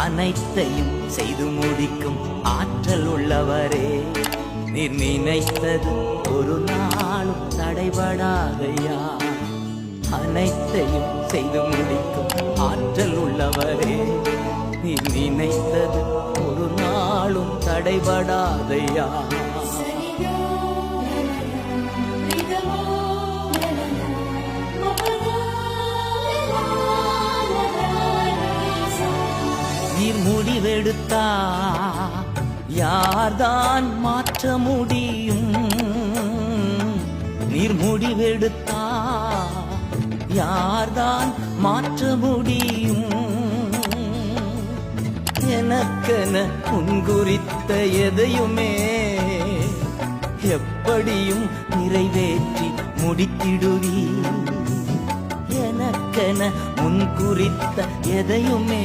அனைத்தையும் செய்து முடிக்கும் ஆற்றல் உள்ளவரே, நீர் நினைத்தது ஒரு நாளும் தடைபடாதையா. அனைத்தையும் செய்து முடிக்கும் ஆற்றல் உள்ளவரே, நீர் நினைத்தது ஒரு நாளும் தடைபடாதையா. நீர் முடிவெடுத்தா யார்தான் மாற்ற முடியும்? நீர் முடிவெடுத்தா யார்தான் மாற்ற முடியும்? எனக்கென முன்குறித்த எதையுமே எப்படியும் நிறைவேற்றி முடித்திடுவீர். எனக்கென முன்குறித்த எதையுமே